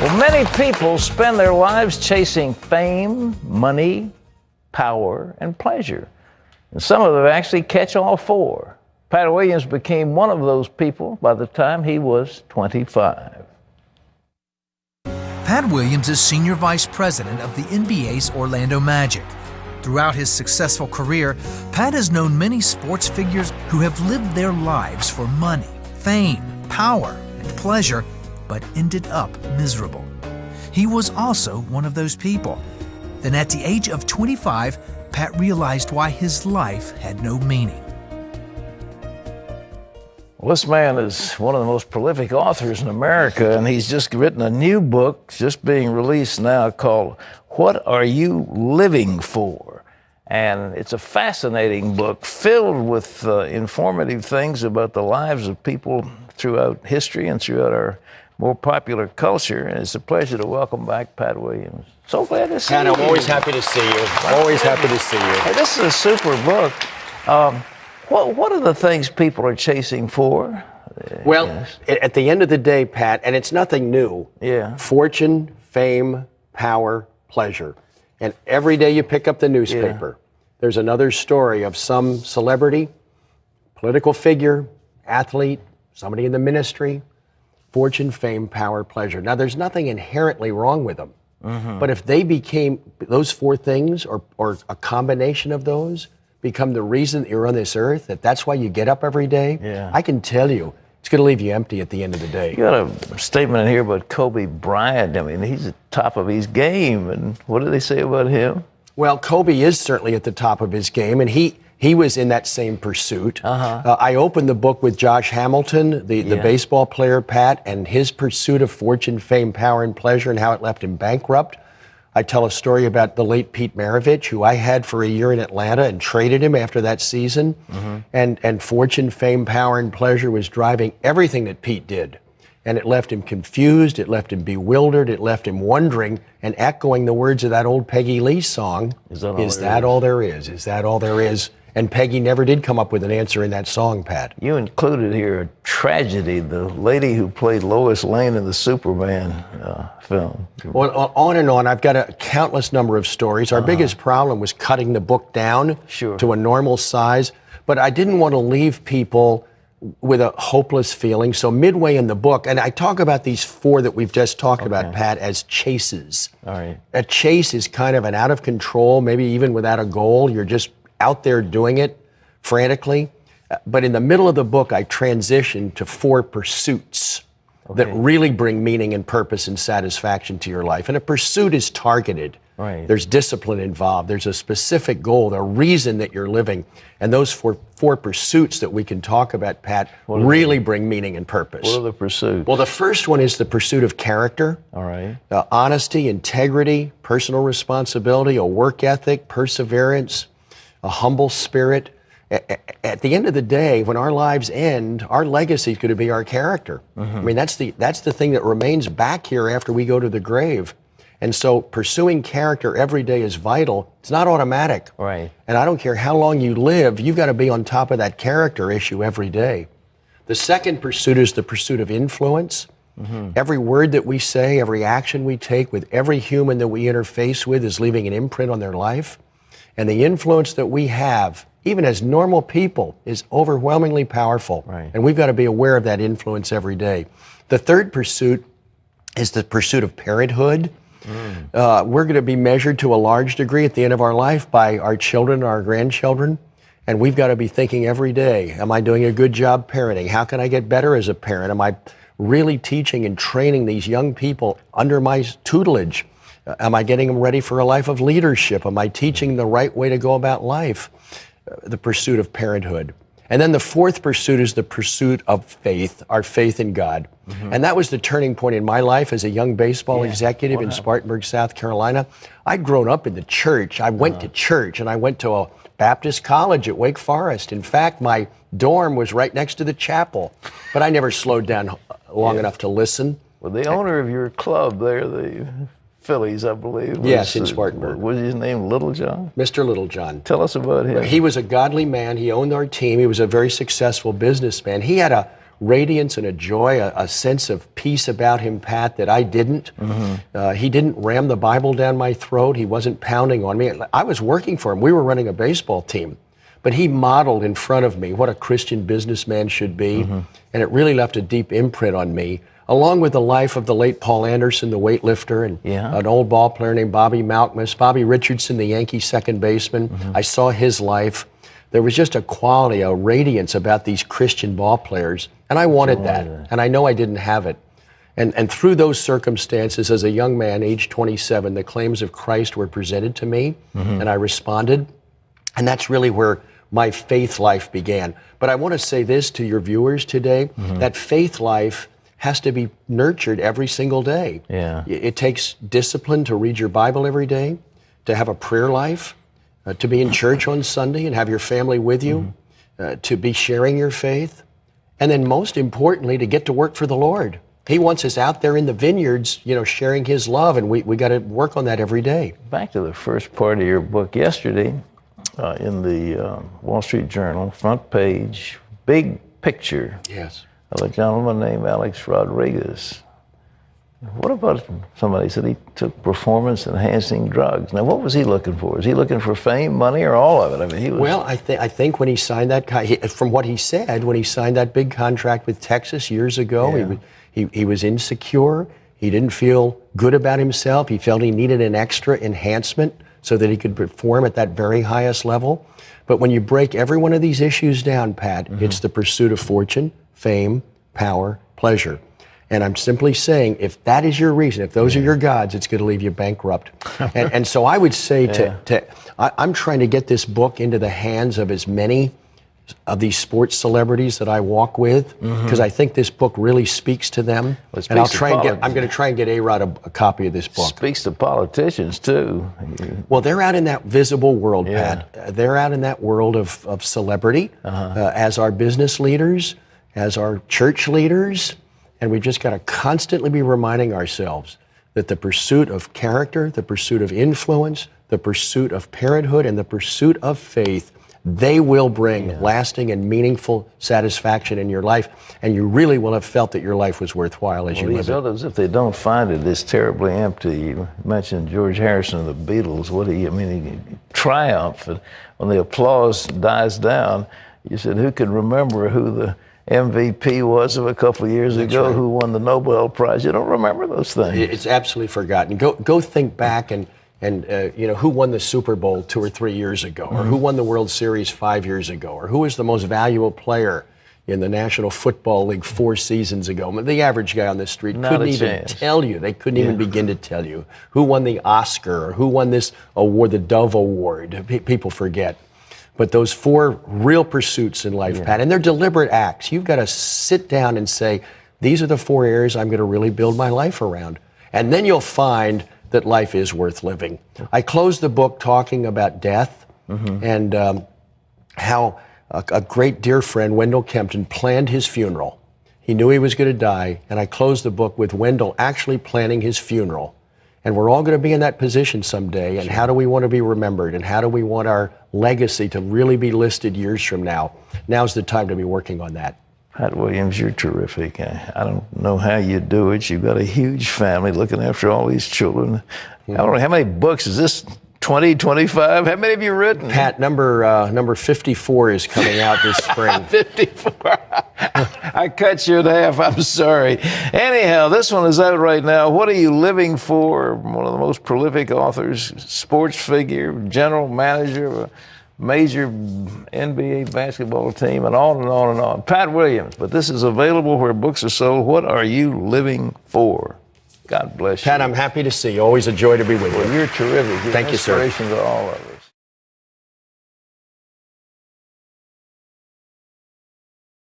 Well, many people spend their lives chasing fame, money, power, and pleasure. And some of them actually catch all four. Pat Williams became one of those people by the time he was 25. Pat Williams is Senior Vice President of the NBA's Orlando Magic. Throughout his successful career, Pat has known many sports figures who have lived their lives for money, fame, power, and pleasure, but ended up miserable. He was also one of those people. Then at the age of 25, Pat realized why his life had no meaning. Well, this man is one of the most prolific authors in America, and he's just written a new book, just being released now, called What Are You Living For? And it's a fascinating book filled with informative things about the lives of people throughout history and throughout our more popular culture. And it's a pleasure to welcome back Pat Williams. So glad to see you. Pat, I'm always happy to see you. Always happy to see you. Hey, this is a super book. What are the things people are chasing for? Well, Yes. at the end of the day, Pat, and it's nothing new. Yeah. Fortune, fame, power, pleasure. And every day you pick up the newspaper, there's another story of some celebrity, political figure, athlete, somebody in the ministry. Fortune, fame, power, pleasure. Now, there's nothing inherently wrong with them. But if they became those four things, or a combination of those, become the reason that you're on this earth, that's why you get up every day, I can tell you, it's going to leave you empty at the end of the day. You got a statement in here about Kobe Bryant. I mean, he's at the top of his game. And what do they say about him? Well, Kobe is certainly at the top of his game, and he was in that same pursuit. I opened the book with Josh Hamilton, the baseball player, Pat, and his pursuit of fortune, fame, power, and pleasure, and how it left him bankrupt. I tell a story about the late Pete Maravich, who I had for a year in Atlanta and traded him after that season. And fortune, fame, power, and pleasure was driving everything that Pete did. And it left him confused, it left him bewildered, it left him wondering and echoing the words of that old Peggy Lee song, Is that all there is? Is that all there is? And Peggy never did come up with an answer in that song, Pat. You included here a tragedy, the lady who played Lois Lane in the Superman film. Well, on and on. I've got a countless number of stories. Our biggest problem was cutting the book down to a normal size. But I didn't want to leave people with a hopeless feeling. So midway in the book, and I talk about these four that we've just talked about, Pat, as chases. All right. A chase is kind of an out of control, maybe even without a goal. You're just out there doing it frantically. But in the middle of the book, I transitioned to four pursuits that really bring meaning and purpose and satisfaction to your life. And a pursuit is targeted. Right. There's discipline involved. There's a specific goal, the reason that you're living. And those four pursuits that we can talk about, Pat, really bring meaning and purpose. What are the pursuits? Well, the first one is the pursuit of character. All right. Honesty, integrity, personal responsibility, a work ethic, perseverance, a humble spirit. At the end of the day, when our lives end, our legacy is going to be our character. I mean, that's the thing that remains back here after we go to the grave. And so pursuing character every day is vital. It's not automatic. Right. And I don't care how long you live, you've got to be on top of that character issue every day. The second pursuit is the pursuit of influence. Every word that we say, every action we take with every human that we interface with is leaving an imprint on their life. And the influence that we have, even as normal people, is overwhelmingly powerful. Right. And we've got to be aware of that influence every day. The third pursuit is the pursuit of parenthood. We're going to be measured to a large degree at the end of our life by our children, our grandchildren. And we've got to be thinking every day, am I doing a good job parenting? How can I get better as a parent? Am I really teaching and training these young people under my tutelage? Am I getting them ready for a life of leadership? Am I teaching the right way to go about life? The pursuit of parenthood. And then the fourth pursuit is the pursuit of faith, our faith in God. And that was the turning point in my life as a young baseball executive in Spartanburg, South Carolina. I'd grown up in the church. I went to church, and I went to a Baptist college at Wake Forest. In fact, my dorm was right next to the chapel. But I never slowed down long enough to listen. Well, the owner of your club there, the Phillies, I believe. Yes, in Spartanburg. Was his name Littlejohn? Mr. Littlejohn. Tell us about him. He was a godly man. He owned our team. He was a very successful businessman. He had a radiance and a joy, a sense of peace about him, Pat, that I didn't. He didn't ram the Bible down my throat. He wasn't pounding on me. I was working for him. We were running a baseball team. But he modeled in front of me what a Christian businessman should be. And it really left a deep imprint on me, along with the life of the late Paul Anderson, the weightlifter, and an old ball player named Bobby Malkmus, Bobby Richardson, the Yankee second baseman. I saw his life. There was just a quality, a radiance about these Christian ball players, and I wanted that, and I know I didn't have it. And through those circumstances, as a young man, age 27, the claims of Christ were presented to me, and I responded, and that's really where my faith life began. But I want to say this to your viewers today, that faith life has to be nurtured every single day. It takes discipline to read your Bible every day, to have a prayer life, to be in church on Sunday and have your family with you, to be sharing your faith, and then most importantly, to get to work for the Lord. He wants us out there in the vineyards, sharing his love, and we got to work on that every day. Back to the first part of your book yesterday, in the Wall Street Journal, front page, big picture of a gentleman named Alex Rodriguez. What about somebody said he took performance-enhancing drugs? Now, what was he looking for? Is he looking for fame, money, or all of it? I mean, he was. Well, I think when he signed that, from what he said, when he signed that big contract with Texas years ago, he was insecure. He didn't feel good about himself. He felt he needed an extra enhancement so that he could perform at that very highest level. But when you break every one of these issues down, Pat, it's the pursuit of fortune, fame, power, pleasure. And I'm simply saying, if that is your reason, if those are your gods, it's going to leave you bankrupt. and so I would say I'm trying to get this book into the hands of as many of these sports celebrities that I walk with, because I think this book really speaks to them. Well, and I'm going to try and get A-Rod a copy of this book. Speaks to politicians too. Well, they're out in that visible world, Pat. They're out in that world of celebrity, as our business leaders, as our church leaders. And we've just got to constantly be reminding ourselves that the pursuit of character, the pursuit of influence, the pursuit of parenthood, and the pursuit of faith, they will bring lasting and meaningful satisfaction in your life. And you really will have felt that your life was worthwhile as you live it. These others, if they don't find it, it's terribly empty. You mentioned George Harrison of the Beatles. He triumphed. When the applause dies down, you said, who can remember who the MVP was of a couple of years ago, who won the Nobel Prize? You don't remember those things. It's absolutely forgotten. Go think back and who won the Super Bowl 2 or 3 years ago, or who won the World Series 5 years ago, or who was the most valuable player in the National Football League 4 seasons ago. The average guy on the street couldn't even tell you. They couldn't even begin to tell you who won the Oscar, or who won this award, the Dove Award. People forget. But those 4 real pursuits in life, Pat, and they're deliberate acts. You've got to sit down and say, these are the 4 areas I'm going to really build my life around. And then you'll find that life is worth living. I closed the book talking about death and how a great dear friend, Wendell Kempton, planned his funeral. He knew he was going to die, and I closed the book with Wendell actually planning his funeral. And we're all going to be in that position someday, and how do we want to be remembered, and how do we want our legacy to really be listed years from now? Now's the time to be working on that. Pat Williams, you're terrific. I don't know how you do it. You've got a huge family looking after all these children. I don't know, how many books is this? 20, 25? How many have you written? Pat, number 54 is coming out this spring. 54. I cut you in half. I'm sorry. Anyhow, this one is out right now. What are you living for? One of the most prolific authors, sports figure, general manager of a major NBA basketball team, and on and on and on. Pat Williams. But this is available where books are sold. What are you living for? God bless you. Pat, I'm happy to see you. Always a joy to be with you. Well, you're terrific. You're Thank you, sir. Inspiration to all of us.